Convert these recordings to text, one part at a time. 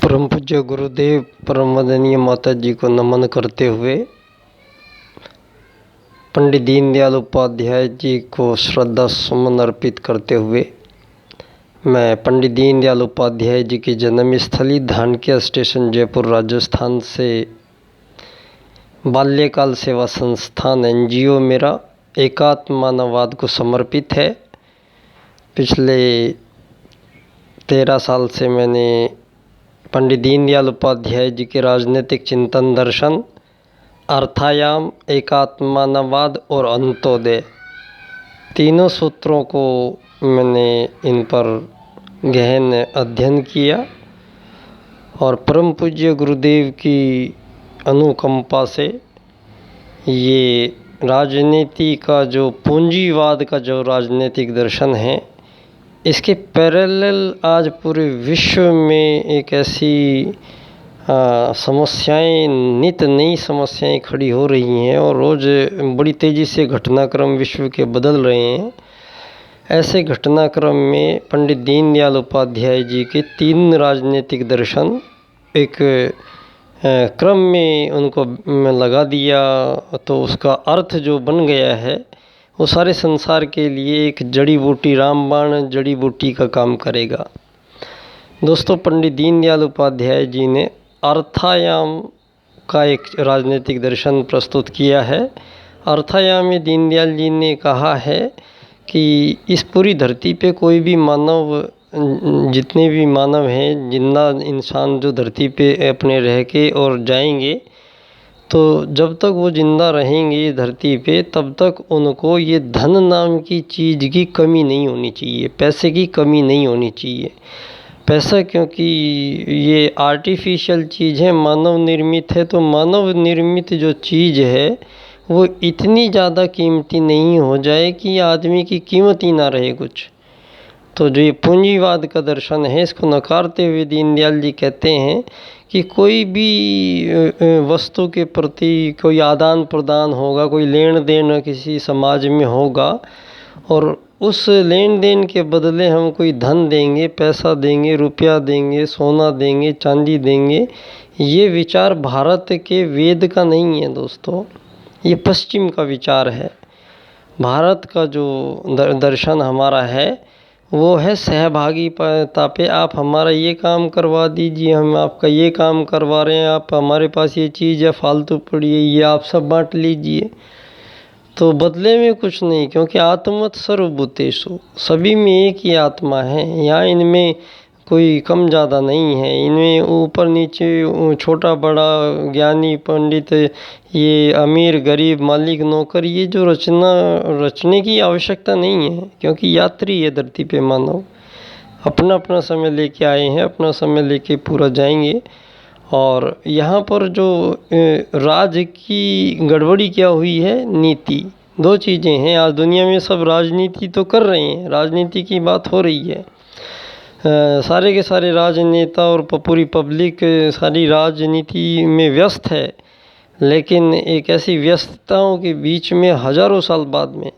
परम पूज्य गुरुदेव परम वंदनीय माता जी को नमन करते हुए पंडित दीनदयाल उपाध्याय जी को श्रद्धा सुमन अर्पित करते हुए मैं पंडित दीनदयाल उपाध्याय जी की जन्मस्थली धानक्या स्टेशन जयपुर राजस्थान से बाल्यकाल सेवा संस्थान एनजीओ मेरा एकात्म मानववाद को समर्पित है। पिछले 13 साल से मैंने पंडित दीनदयाल उपाध्याय जी के राजनीतिक चिंतन दर्शन, अर्थायाम, एकात्म मानववाद और अंत्योदय तीनों सूत्रों को मैंने इन पर गहन अध्ययन किया और परम पूज्य गुरुदेव की अनुकंपा से ये राजनीति का जो पूंजीवाद का जो राजनीतिक दर्शन है, इसके पैरेलल आज पूरे विश्व में एक ऐसी समस्याएं, नित नई समस्याएं खड़ी हो रही हैं और रोज़ बड़ी तेज़ी से घटनाक्रम विश्व के बदल रहे हैं। ऐसे घटनाक्रम में पंडित दीनदयाल उपाध्याय जी के 3 राजनीतिक दर्शन एक क्रम में उनको लगा दिया, तो उसका अर्थ जो बन गया है वो सारे संसार के लिए एक जड़ी बूटी, रामबाण जड़ी बूटी का काम करेगा। दोस्तों, पंडित दीनदयाल उपाध्याय जी ने अर्थायाम का एक राजनीतिक दर्शन प्रस्तुत किया है। अर्थायाम में दीनदयाल जी ने कहा है कि इस पूरी धरती पे कोई भी मानव, जितने भी मानव हैं, जिंदा इंसान जो धरती पे अपने रह के और जाएंगे, तो जब तक वो ज़िंदा रहेंगे धरती पे तब तक उनको ये धन नाम की चीज़ की कमी नहीं होनी चाहिए, पैसे की कमी नहीं होनी चाहिए। पैसा क्योंकि ये आर्टिफिशियल चीज़ है, मानव निर्मित है, तो मानव निर्मित जो चीज़ है वो इतनी ज़्यादा कीमती नहीं हो जाए कि आदमी की कीमत ही ना रहे कुछ। तो जो ये पूंजीवाद का दर्शन है, इसको नकारते हुए दीनदयाल जी कहते हैं कि कोई भी वस्तु के प्रति कोई आदान प्रदान होगा, कोई लेन देन किसी समाज में होगा और उस लेन देन के बदले हम कोई धन देंगे, पैसा देंगे, रुपया देंगे, सोना देंगे, चांदी देंगे, ये विचार भारत के वेद का नहीं है दोस्तों, ये पश्चिम का विचार है। भारत का जो दर्शन हमारा है वो है सहभागिता पे, आप हमारा ये काम करवा दीजिए, हम आपका ये काम करवा रहे हैं, आप हमारे पास ये चीज़ है फालतू पड़ी है, ये आप सब बांट लीजिए, तो बदले में कुछ नहीं, क्योंकि आत्मवत् सर्वभूतेषु, सभी में एक ही आत्मा है। यहाँ इनमें कोई कम ज़्यादा नहीं है, इनमें ऊपर नीचे, छोटा बड़ा, ज्ञानी पंडित, ये अमीर गरीब, मालिक नौकर, ये जो रचने की आवश्यकता नहीं है, क्योंकि यात्री है धरती पे मानव, अपना अपना समय लेके आए हैं, अपना समय लेके पूरा जाएंगे। और यहाँ पर जो राज की गड़बड़ी क्या हुई है, नीति, 2 चीज़ें हैं। आज दुनिया में सब राजनीति तो कर रहे हैं, राजनीति की बात हो रही है, सारे के सारे राजनेता और पूरी पब्लिक सारी राजनीति में व्यस्त है, लेकिन एक ऐसी व्यस्तताओं के बीच में हज़ारों साल बाद में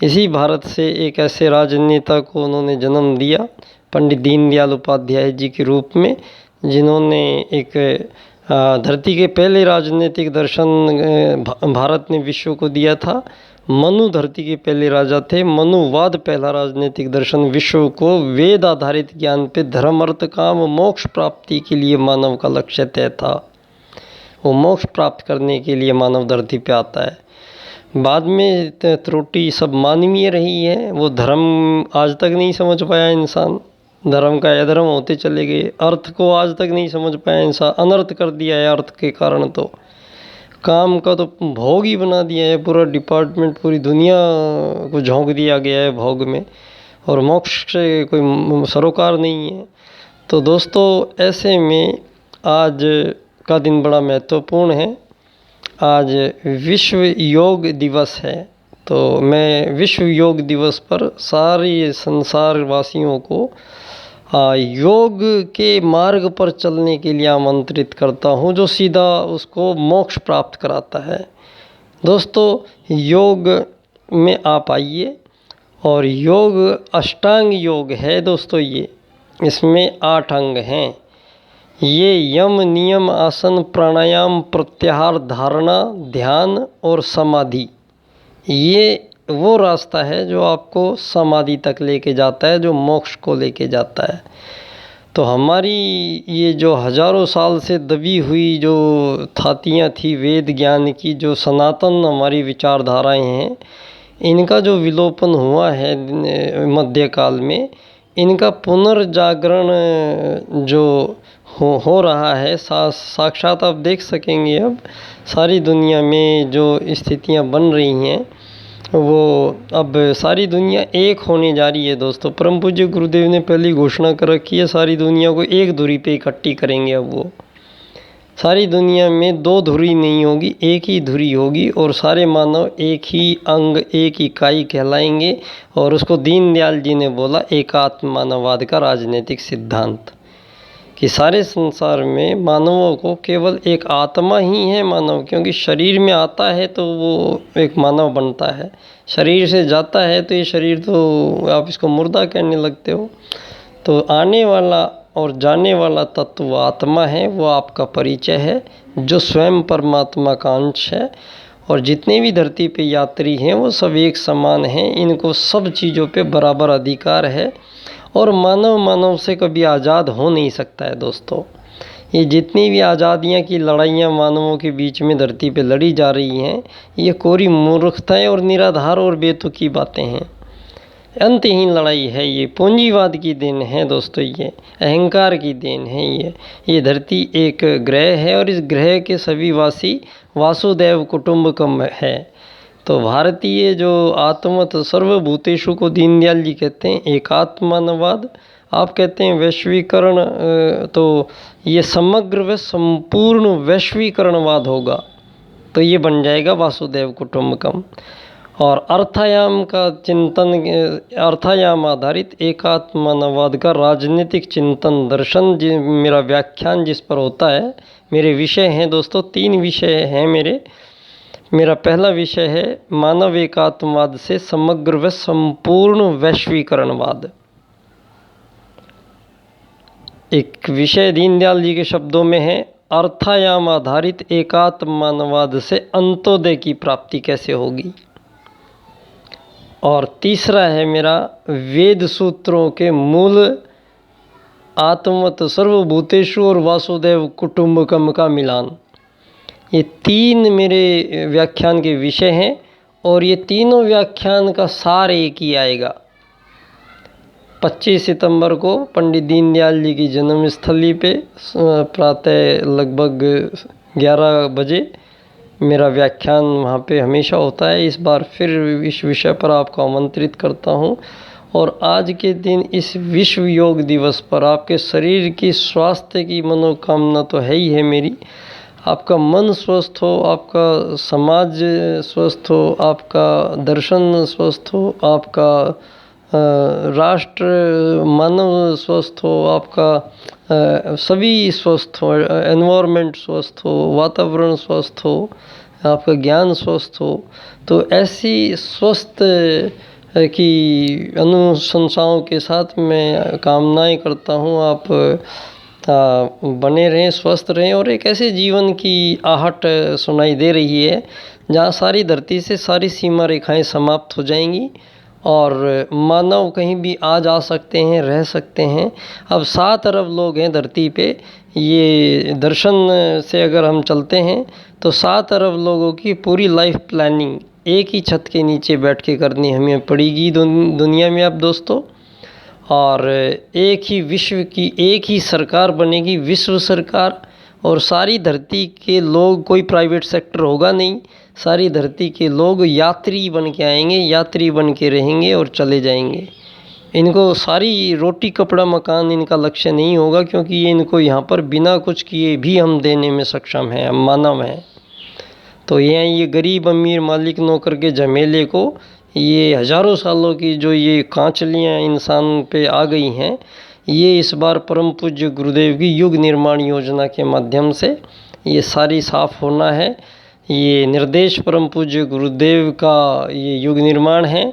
इसी भारत से एक ऐसे राजनेता को उन्होंने जन्म दिया, पंडित दीनदयाल उपाध्याय जी के रूप में, जिन्होंने एक धरती के पहले राजनीतिक दर्शन भारत ने विश्व को दिया था। मनु धरती के पहले राजा थे, मनुवाद पहला राजनीतिक दर्शन विश्व को वेद आधारित ज्ञान पे धर्म अर्थ काम मोक्ष प्राप्ति के लिए मानव का लक्ष्य तय था। वो मोक्ष प्राप्त करने के लिए मानव धरती पे आता है। बाद में त्रुटि सब मानवीय रही है, वो धर्म आज तक नहीं समझ पाया इंसान, धर्म का अधर्म होते चले गए, अर्थ को आज तक नहीं समझ पाया इंसान, अनर्थ कर दिया है अर्थ के कारण, तो काम का तो भोग ही बना दिया है, पूरा डिपार्टमेंट, पूरी दुनिया को झोंक दिया गया है भोग में, और मोक्ष से कोई सरोकार नहीं है। तो दोस्तों, ऐसे में आज का दिन बड़ा महत्वपूर्ण है। आज विश्व योग दिवस है, तो मैं विश्व योग दिवस पर सारे संसार वासियों को योग के मार्ग पर चलने के लिए आमंत्रित करता हूँ, जो सीधा उसको मोक्ष प्राप्त कराता है। दोस्तों, योग में आप आइए, और योग अष्टांग योग है दोस्तों, ये इसमें 8 अंग हैं। ये यम, नियम, आसन, प्राणायाम, प्रत्याहार, धारणा, ध्यान और समाधि, ये वो रास्ता है जो आपको समाधि तक लेके जाता है, जो मोक्ष को लेके जाता है। तो हमारी ये जो हजारों साल से दबी हुई जो थातियाँ थी वेद ज्ञान की, जो सनातन हमारी विचारधाराएं हैं, इनका जो विलोपन हुआ है मध्यकाल में, इनका पुनर्जागरण जो हो रहा है, साक्षात आप देख सकेंगे। अब सारी दुनिया में जो स्थितियां बन रही हैं, वो अब सारी दुनिया एक होने जा रही है दोस्तों। परम पूज्य गुरुदेव ने पहली घोषणा कर रखी है, सारी दुनिया को एक धुरी पे इकट्ठी करेंगे। अब वो सारी दुनिया में दो धुरी नहीं होगी, एक ही धुरी होगी, और सारे मानव एक ही अंग, एक इकाई कहलाएंगे। और उसको दीनदयाल जी ने बोला एकात्म मानववाद का राजनीतिक सिद्धांत, कि सारे संसार में मानवों को केवल एक आत्मा ही है मानव, क्योंकि शरीर में आता है तो वो एक मानव बनता है, शरीर से जाता है तो ये शरीर तो आप इसको मुर्दा कहने लगते हो। तो आने वाला और जाने वाला तत्व आत्मा है, वो आपका परिचय है, जो स्वयं परमात्मा का अंश है। और जितने भी धरती पे यात्री हैं वो सब एक समान हैं, इनको सब चीज़ों पे बराबर अधिकार है। और मानव से कभी आज़ाद हो नहीं सकता है दोस्तों। ये जितनी भी आज़ादियाँ की लड़ाइयाँ मानवों के बीच में धरती पे लड़ी जा रही हैं, ये कोरी मूर्खताएँ और निराधार और बेतुकी बातें हैं। अंतहीन लड़ाई है ये, पूंजीवाद की देन है दोस्तों, ये अहंकार की देन है। ये धरती एक ग्रह है और इस ग्रह के सभी वासी वासुदेव कुटुंबकम है। तो भारतीय जो आत्मत सर्वभूतेषु को दीनदयाल जी कहते हैं एकात्ममानववाद, आप कहते हैं वैश्वीकरण, तो ये समग्र व संपूर्ण वैश्वीकरणवाद होगा, तो ये बन जाएगा वासुदेव कुटुंबकम। और अर्थायाम का चिंतन, अर्थायाम आधारित एकात्ममानववाद का राजनीतिक चिंतन दर्शन, मेरा व्याख्यान जिस पर होता है, मेरे विषय हैं दोस्तों, 3 विषय हैं मेरा पहला विषय है मानव एकात्मवाद से समग्र व संपूर्ण वैश्वीकरणवाद। एक विषय दीनदयाल जी के शब्दों में है अर्थायाम आधारित एकात्म मानववाद से अंत्योदय की प्राप्ति कैसे होगी। और तीसरा है मेरा वेद सूत्रों के मूल आत्मवत सर्वभूतेषु और वासुदेव कुटुंबकम का मिलान। ये 3 मेरे व्याख्यान के विषय हैं और ये तीनों व्याख्यान का सार एक ही आएगा। 25 सितंबर को पंडित दीनदयाल जी की जन्मस्थली पे प्रातः लगभग 11 बजे मेरा व्याख्यान वहाँ पे हमेशा होता है। इस बार फिर इस विषय पर आपको आमंत्रित करता हूँ। और आज के दिन इस विश्व योग दिवस पर आपके शरीर की स्वास्थ्य की मनोकामना तो है ही है मेरी, आपका मन स्वस्थ हो, आपका समाज स्वस्थ हो, आपका दर्शन स्वस्थ हो, आपका राष्ट्र मानव स्वस्थ हो, आपका सभी स्वस्थ हो, एनवायरनमेंट स्वस्थ हो, वातावरण स्वस्थ हो, आपका ज्ञान स्वस्थ हो। तो ऐसी स्वस्थ की अनुशंसाओं के साथ मैं कामनाएं करता हूँ आप बने रहें, स्वस्थ रहें और एक ऐसे जीवन की आहट सुनाई दे रही है जहाँ सारी धरती से सारी सीमा रेखाएं समाप्त हो जाएंगी और मानव कहीं भी आ जा सकते हैं, रह सकते हैं। अब 7 अरब लोग हैं धरती पे, ये दर्शन से अगर हम चलते हैं तो 7 अरब लोगों की पूरी लाइफ प्लानिंग एक ही छत के नीचे बैठ के करनी हमें पड़ेगी दुनिया में अब दोस्तों। और एक ही विश्व की एक ही सरकार बनेगी, विश्व सरकार। और सारी धरती के लोग, कोई प्राइवेट सेक्टर होगा नहीं, सारी धरती के लोग यात्री बन के आएंगे, यात्री बन के रहेंगे और चले जाएंगे। इनको सारी रोटी कपड़ा मकान इनका लक्ष्य नहीं होगा, क्योंकि ये इनको यहाँ पर बिना कुछ किए भी हम देने में सक्षम हैं, हम मानव हैं। तो ये गरीब अमीर मालिक नौकर के झमेले को, ये हज़ारों सालों की जो ये कांचलियाँ इंसान पे आ गई हैं, ये इस बार परम पूज्य गुरुदेव की युग निर्माण योजना के माध्यम से ये सारी साफ़ होना है। ये निर्देश परम पूज्य गुरुदेव का ये युग निर्माण है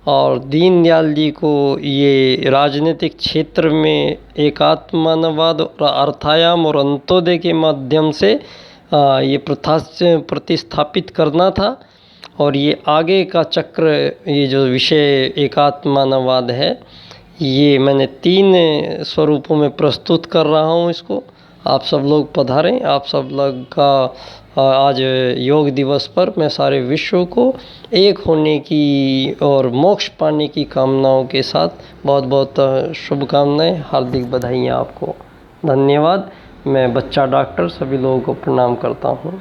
और दीनदयाल जी को ये राजनीतिक क्षेत्र में एकात्मवाद और अर्थायाम और अंत्योदय के माध्यम से ये प्रथा से प्रतिस्थापित करना था। और ये आगे का चक्र, ये जो विषय एकात्मवाद है, ये मैंने 3 स्वरूपों में प्रस्तुत कर रहा हूँ इसको। आप सब लोग पधारें। आप सब लोग का आज योग दिवस पर मैं सारे विश्व को एक होने की और मोक्ष पाने की कामनाओं के साथ बहुत बहुत शुभकामनाएं, हार्दिक बधाइयाँ आपको। धन्यवाद। मैं बच्चा डॉक्टर सभी लोगों को प्रणाम करता हूँ।